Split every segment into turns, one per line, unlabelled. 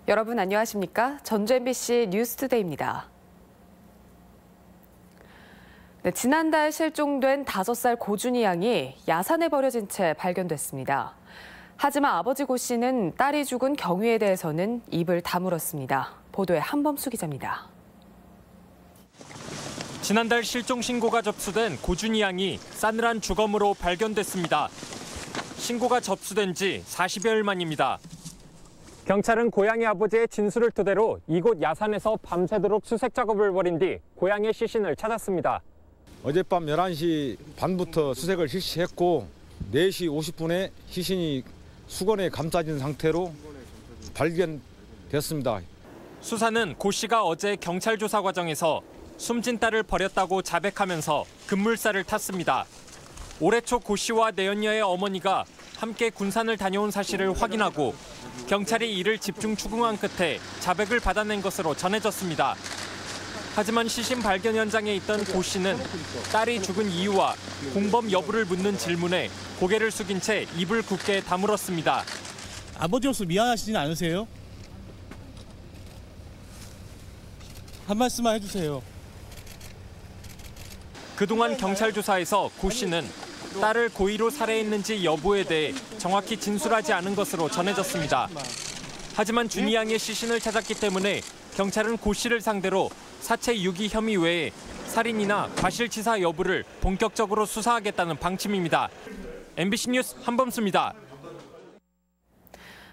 여러분 안녕하십니까? 전주 MBC 뉴스투데이입니다. 네, 지난달 실종된 5살 고준희 양이 야산에 버려진 채 발견됐습니다. 하지만 아버지 고 씨는 딸이 죽은 경위에 대해서는 입을 다물었습니다. 보도에 한범수 기자입니다.
지난달 실종 신고가 접수된 고준희 양이 싸늘한 주검으로 발견됐습니다. 신고가 접수된 지 40여일 만입니다. 경찰은 고양이 아버지의 진술을 토대로 이곳 야산에서 밤새도록 수색 작업을 벌인 뒤 고양이의 시신을 찾았습니다.
어젯밤 11시 반부터 수색을 실시했고 4시 50분에 시신이 수건에 감싸진 상태로 발견됐습니다.
수사는 고 씨가 어제 경찰 조사 과정에서 숨진 딸을 버렸다고 자백하면서 급물살을 탔습니다. 올해 초 고 씨와 내연녀의 어머니가 함께 군산을 다녀온 사실을 확인하고 경찰이 이를 집중 추궁한 끝에 자백을 받아낸 것으로 전해졌습니다. 하지만 시신 발견 현장에 있던 고 씨는 딸이 죽은 이유와 공범 여부를 묻는 질문에 고개를 숙인 채 입을 굳게 다물었습니다.
아버지로서 미안하시진 않으세요? 한 말씀만 해주세요.
그동안 경찰 조사에서 고 씨는 딸을 고의로 살해했는지 여부에 대해 정확히 진술하지 않은 것으로 전해졌습니다. 하지만 준희 양의 시신을 찾았기 때문에 경찰은 고 씨를 상대로 사체 유기 혐의 외에 살인이나 과실치사 여부를 본격적으로 수사하겠다는 방침입니다. MBC 뉴스 한범수입니다.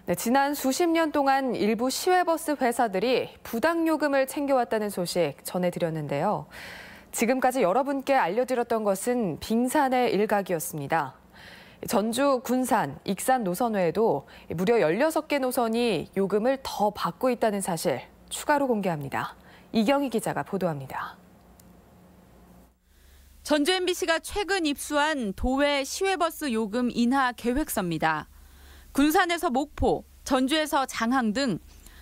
네, 지난 수십 년 동안 일부 시외버스 회사들이 부당 요금을 챙겨왔다는 소식 전해드렸는데요. 지금까지 여러분께 알려드렸던 것은 빙산의 일각이었습니다. 전주, 군산, 익산 노선 외에도 무려 16개 노선이 요금을 더 받고 있다는 사실 추가로 공개합니다. 이경희 기자가 보도합니다.
전주 MBC가 최근 입수한 도외 시외버스 요금 인하 계획서입니다. 군산에서 목포, 전주에서 장항 등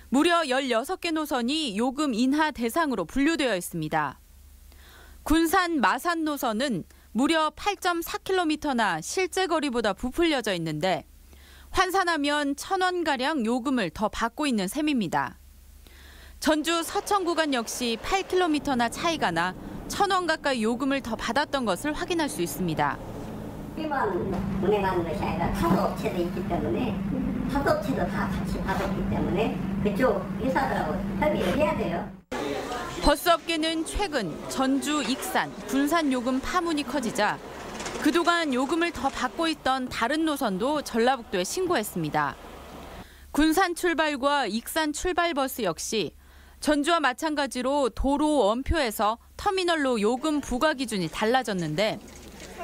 무려 16개 노선이 요금 인하 대상으로 분류되어 있습니다. 군산 마산 노선은 무려 8.4km나 실제 거리보다 부풀려져 있는데 환산하면 1,000원가량 요금을 더 받고 있는 셈입니다. 전주 서천 구간 역시 8km나 차이가 나 1,000원 가까이 요금을 더 받았던 것을 확인할 수 있습니다.
우리만 운행하는 것이 아니라 타도 업체도 있기 때문에 타도 업체도 다 같이 받았기 때문에 그쪽 회사들하고 협의를 해야 돼요.
버스업계는 최근 전주, 익산, 군산 요금 파문이 커지자 그동안 요금을 더 받고 있던 다른 노선도 전라북도에 신고했습니다. 군산 출발과 익산 출발 버스 역시 전주와 마찬가지로 도로 원표에서 터미널로 요금 부과 기준이 달라졌는데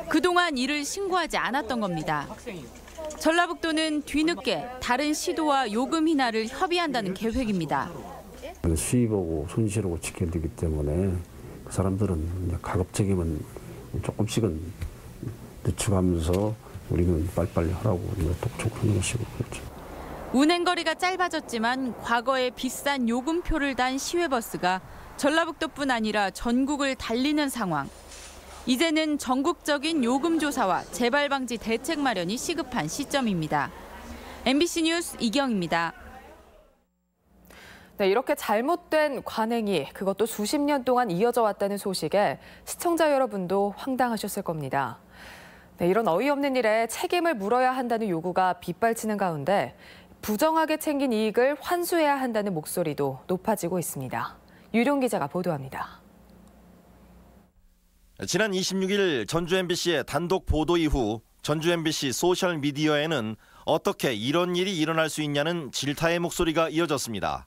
그동안 이를 신고하지 않았던 겁니다. 전라북도는 뒤늦게 다른 시도와 요금 인하를 협의한다는 계획입니다.
수입하고 손실하고 지켜야 되기 때문에 그 사람들은 가급적이면 조금씩은 늦춰가면서 우리는 빨리빨리 하라고 독촉하는 것이고 그렇죠.
운행거리가 짧아졌지만 과거에 비싼 요금표를 단 시외버스가 전라북도뿐 아니라 전국을 달리는 상황. 이제는 전국적인 요금 조사와 재발 방지 대책 마련이 시급한 시점입니다. MBC 뉴스 이경입니다.
네, 이렇게 잘못된 관행이 그것도 수십 년 동안 이어져 왔다는 소식에 시청자 여러분도 황당하셨을 겁니다. 네, 이런 어이없는 일에 책임을 물어야 한다는 요구가 빗발치는 가운데 부정하게 챙긴 이익을 환수해야 한다는 목소리도 높아지고 있습니다. 유룡 기자가 보도합니다.
지난 26일 전주 MBC의 단독 보도 이후 전주 MBC 소셜미디어에는 어떻게 이런 일이 일어날 수 있냐는 질타의 목소리가 이어졌습니다.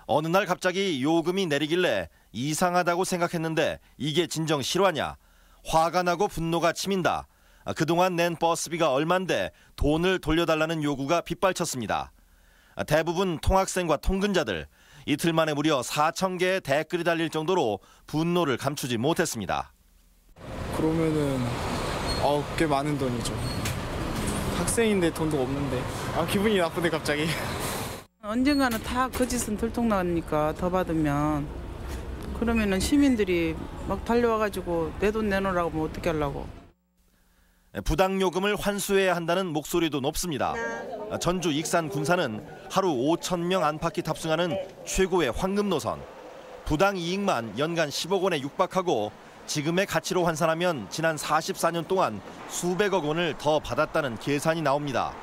어느 날 갑자기 요금이 내리길래 이상하다고 생각했는데 이게 진정 실화냐? 화가 나고 분노가 치민다. 그동안 낸 버스비가 얼만데 돈을 돌려달라는 요구가 빗발쳤습니다. 대부분 통학생과 통근자들, 이틀 만에 무려 4,000개의 댓글이 달릴 정도로 분노를 감추지 못했습니다.
그러면은 꽤 많은 돈이죠. 학생인데 돈도 없는데 기분이 나쁘네 갑자기.
언젠가는 다 거짓은 들통나니까 더 받으면 그러면은 시민들이 막 달려와가지고 내 돈 내놓으라고 하면 어떻게 하려고.
부당 요금을 환수해야 한다는 목소리도 높습니다. 전주 익산 군산은 하루 5,000명 안팎이 탑승하는 최고의 황금 노선. 부당 이익만 연간 10억 원에 육박하고 지금의 가치로 환산하면 지난 44년 동안 수백억 원을 더 받았다는 계산이 나옵니다.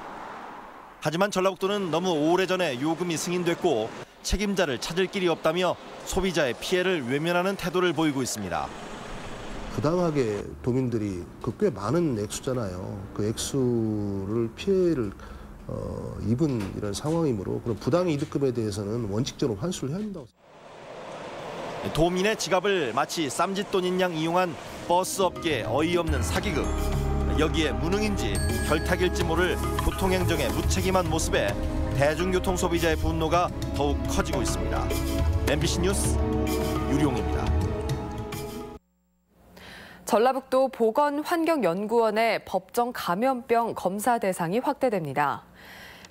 하지만 전라북도는 너무 오래전에 요금이 승인됐고 책임자를 찾을 길이 없다며 소비자의 피해를 외면하는 태도를 보이고 있습니다.
부당하게 도민들이 꽤 많은 액수잖아요. 그 액수를 피해를 입은 이런 상황이므로 그런 부당 이득금에 대해서는 원칙적으로 환수를 해야 한다고.
도민의 지갑을 마치 쌈짓돈인 양 이용한 버스업계의 어이없는 사기극. 여기에 무능인지 결탁일지 모를 교통행정의 무책임한 모습에 대중교통 소비자의 분노가 더욱 커지고 있습니다. MBC 뉴스 유룡입니다.
전라북도 보건환경연구원의 법정 감염병 검사 대상이 확대됩니다.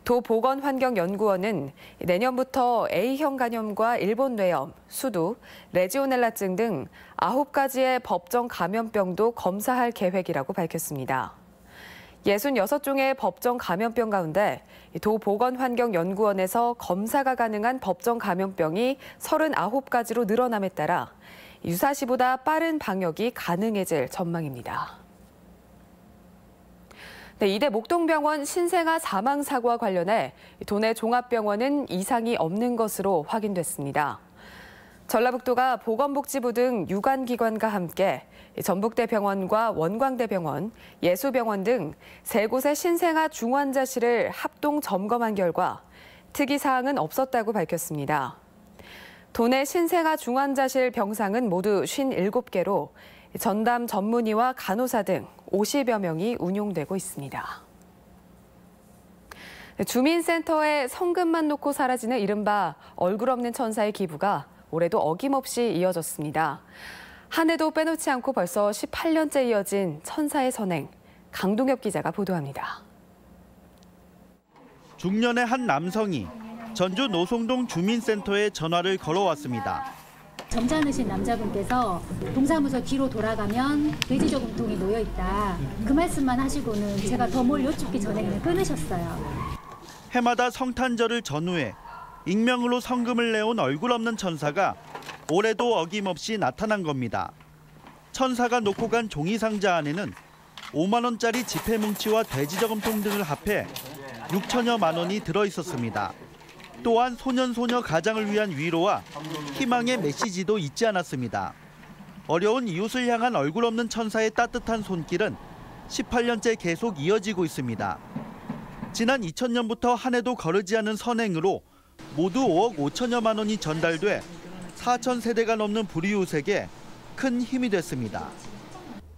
도 보건환경연구원은 내년부터 A형 간염과 일본 뇌염, 수두, 레지오넬라증 등 9가지의 법정 감염병도 검사할 계획이라고 밝혔습니다. 66종의 법정 감염병 가운데 도 보건환경연구원에서 검사가 가능한 법정 감염병이 39가지로 늘어남에 따라 유사시보다 빠른 방역이 가능해질 전망입니다. 이대 목동병원 신생아 사망 사고와 관련해 도내 종합병원은 이상이 없는 것으로 확인됐습니다. 전라북도가 보건복지부 등 유관기관과 함께 전북대병원과 원광대병원, 예수병원 등 3곳의 신생아 중환자실을 합동 점검한 결과 특이사항은 없었다고 밝혔습니다. 도내 신생아 중환자실 병상은 모두 57개로 전담 전문의와 간호사 등 50여 명이 운용되고 있습니다. 주민센터에 성금만 놓고 사라지는 이른바 얼굴 없는 천사의 기부가 올해도 어김없이 이어졌습니다. 한 해도 빼놓지 않고 벌써 18년째 이어진 천사의 선행, 강동엽 기자가 보도합니다.
중년의 한 남성이 전주 노송동 주민센터에 전화를 걸어왔습니다.
점잖으신 남자분께서 동사무소 뒤로 돌아가면 돼지 저금통이 놓여 있다. 그 말씀만 하시고는 제가 더 뭘 여쭙기 전에 그냥 끊으셨어요.
해마다 성탄절을 전후해 익명으로 성금을 내온 얼굴 없는 천사가 올해도 어김없이 나타난 겁니다. 천사가 놓고 간 종이 상자 안에는 5만 원짜리 지폐 뭉치와 돼지 저금통 등을 합해 6천여만 원이 들어 있었습니다. 또한 소년소녀 가장을 위한 위로와 희망의 메시지도 잊지 않았습니다. 어려운 이웃을 향한 얼굴 없는 천사의 따뜻한 손길은 18년째 계속 이어지고 있습니다. 지난 2000년부터 한 해도 거르지 않은 선행으로 모두 5억 5천여만 원이 전달돼 4천 세대가 넘는 불이웃에게 큰 힘이 됐습니다.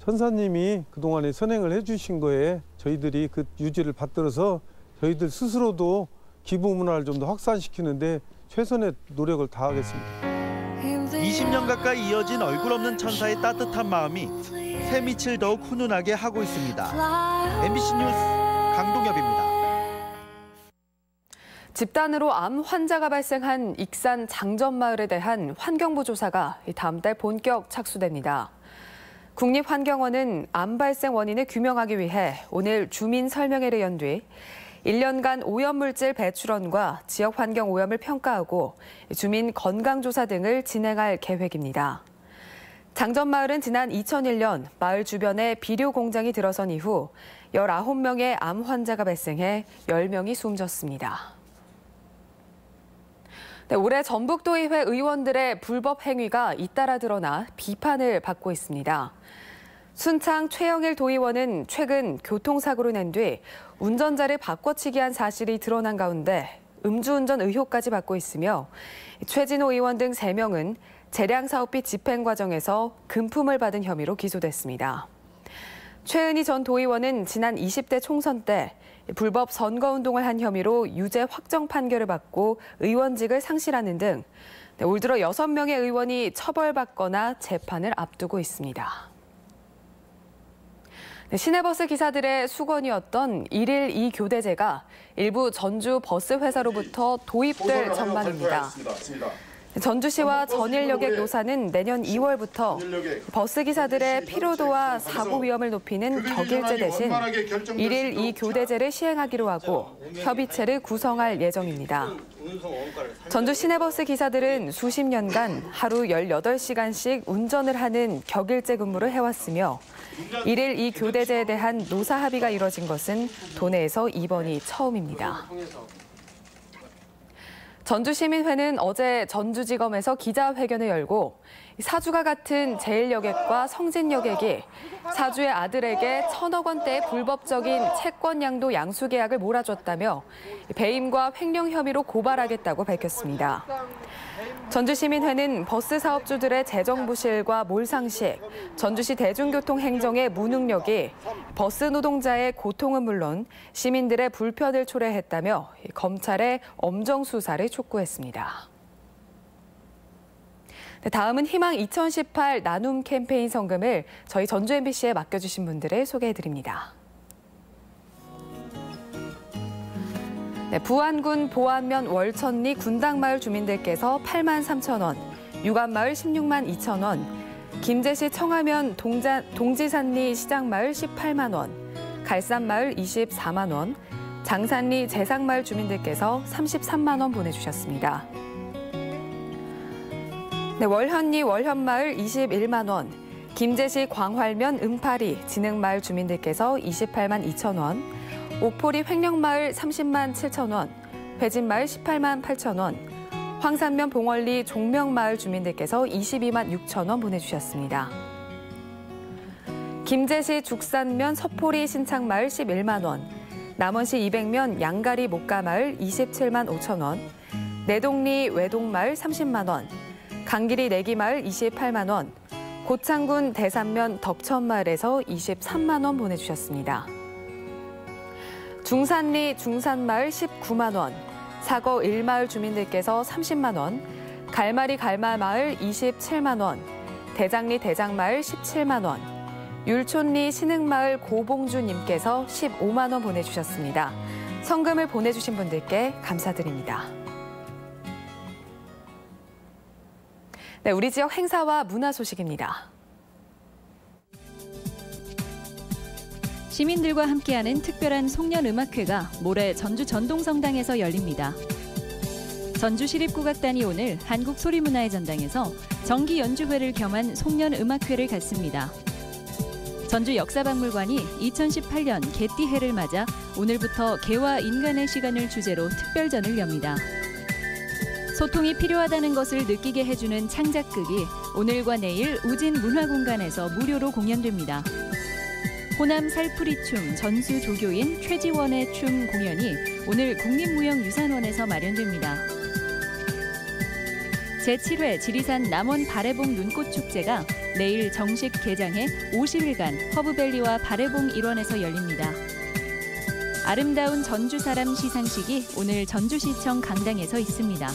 천사님이 그동안에 선행을 해주신 거에 저희들이 그 유지를 받들어서 저희들 스스로도 기부 문화를 좀 더 확산시키는데 최선의 노력을 다하겠습니다.
20년 가까이 이어진 얼굴 없는 천사의 따뜻한 마음이 새밑을 더욱 훈훈하게 하고 있습니다. MBC 뉴스 강동엽입니다.
집단으로 암 환자가 발생한 익산 장전마을에 대한 환경부 조사가 다음 달 본격 착수됩니다. 국립환경원은 암 발생 원인을 규명하기 위해 오늘 주민 설명회를 연 뒤 1년간 오염물질 배출원과 지역 환경 오염을 평가하고 주민 건강조사 등을 진행할 계획입니다. 장전마을은 지난 2001년 마을 주변에 비료 공장이 들어선 이후 19명의 암 환자가 발생해 10명이 숨졌습니다. 올해 전북도의회 의원들의 불법 행위가 잇따라 드러나 비판을 받고 있습니다. 순창 최영일 도의원은 최근 교통사고를 낸 뒤 운전자를 바꿔치기한 사실이 드러난 가운데 음주운전 의혹까지 받고 있으며 최진호 의원 등 3명은 재량사업비 집행 과정에서 금품을 받은 혐의로 기소됐습니다. 최은희 전 도의원은 지난 20대 총선 때 불법 선거운동을 한 혐의로 유죄 확정 판결을 받고 의원직을 상실하는 등 올 들어 6명의 의원이 처벌받거나 재판을 앞두고 있습니다. 시내버스 기사들의 수건이었던 1일 2교대제가 일부 전주 버스 회사로부터 도입될 전망입니다. 전주시와 전일여객 노사는 내년 2월부터 버스 기사들의 피로도와 사고 위험을 높이는 격일제 대신 1일 2교대제를 시행하기로 하고 협의체를 구성할 예정입니다. 전주 시내버스 기사들은 수십 년간 하루 18시간씩 운전을 하는 격일제 근무를 해왔으며 1일 2교대제에 대한 노사 합의가 이뤄진 것은 도내에서 이번이 처음입니다. 전주시민회는 어제 전주지검에서 기자회견을 열고 사주가 같은 제일여객과 성진여객이 사주의 아들에게 1,000억 원대의 불법적인 채권 양도 양수 계약을 몰아줬다며 배임과 횡령 혐의로 고발하겠다고 밝혔습니다. 전주시민회는 버스 사업주들의 재정 부실과 몰상식, 전주시 대중교통 행정의 무능력이 버스 노동자의 고통은 물론 시민들의 불편을 초래했다며 검찰의 엄정 수사를 촉구했습니다. 다음은 희망 2018 나눔 캠페인 성금을 저희 전주 MBC에 맡겨주신 분들을 소개해드립니다. 부안군 보안면 월천리 군당마을 주민들께서 83,000원, 유관마을 16만 2천원, 김제시 청하면 동지산리 시장마을 18만 원, 갈산마을 24만 원, 장산리 재상마을 주민들께서 33만 원 보내주셨습니다. 월현리 월현마을 21만 원, 김제시 광활면 음파리 진흥마을 주민들께서 28만 2천 원, 옥포리 횡령마을 30만 7천 원, 회진마을 18만 8천 원, 황산면 봉월리 종명마을 주민들께서 22만 6천 원 보내주셨습니다. 김제시 죽산면 서포리 신창마을 11만 원, 남원시 200면 양가리 목가마을 27만 5천 원, 내동리 외동마을 30만 원, 강길이 내기마을 28만 원, 고창군 대산면 덕천마을에서 23만 원 보내주셨습니다. 중산리 중산마을 19만 원, 사거 1마을 주민들께서 30만 원, 갈마리 갈마마을 27만 원, 대장리 대장마을 17만 원, 율촌리 신흥마을 고봉주님께서 15만 원 보내주셨습니다. 성금을 보내주신 분들께 감사드립니다. 네, 우리 지역 행사와 문화 소식입니다.
시민들과 함께하는 특별한 송년음악회가 모레 전주 전동성당에서 열립니다. 전주시립국악단이 오늘 한국소리문화의 전당에서 정기 연주회를 겸한 송년음악회를 갖습니다. 전주 역사박물관이 2018년 개띠해를 맞아 오늘부터 개와 인간의 시간을 주제로 특별전을 엽니다. 소통이 필요하다는 것을 느끼게 해주는 창작극이 오늘과 내일 우진문화공간에서 무료로 공연됩니다. 호남 살풀이춤 전수조교인 최지원의 춤 공연이 오늘 국립무형유산원에서 마련됩니다. 제7회 지리산 남원 바래봉 눈꽃축제가 내일 정식 개장해 50일간 허브밸리와 바래봉 일원에서 열립니다. 아름다운 전주사람 시상식이 오늘 전주시청 강당에서 있습니다.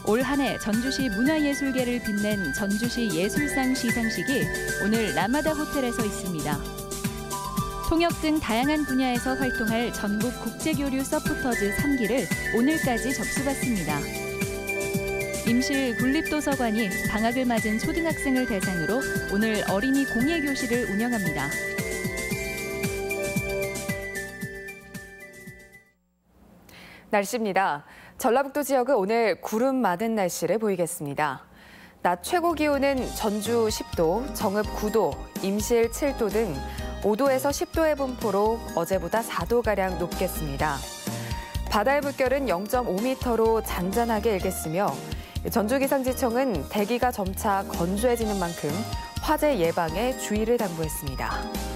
올 한 해 전주시 문화예술계를 빛낸 전주시 예술상 시상식이 오늘 라마다 호텔에서 있습니다. 통역 등 다양한 분야에서 활동할 전국 국제교류 서포터즈 3기를 오늘까지 접수받습니다. 임실 군립도서관이 방학을 맞은 초등학생을 대상으로 오늘 어린이 공예교실을 운영합니다.
날씨입니다. 전라북도 지역은 오늘 구름 많은 날씨를 보이겠습니다. 낮 최고 기온은 전주 10도, 정읍 9도, 임실 7도 등 5도에서 10도의 분포로 어제보다 4도가량 높겠습니다. 바다의 물결은 0.5m로 잔잔하게 일겠으며 전주기상지청은 대기가 점차 건조해지는 만큼 화재 예방에 주의를 당부했습니다.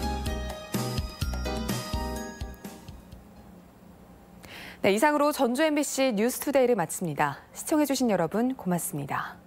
네, 이상으로 전주 MBC 뉴스투데이를 마칩니다. 시청해주신 여러분 고맙습니다.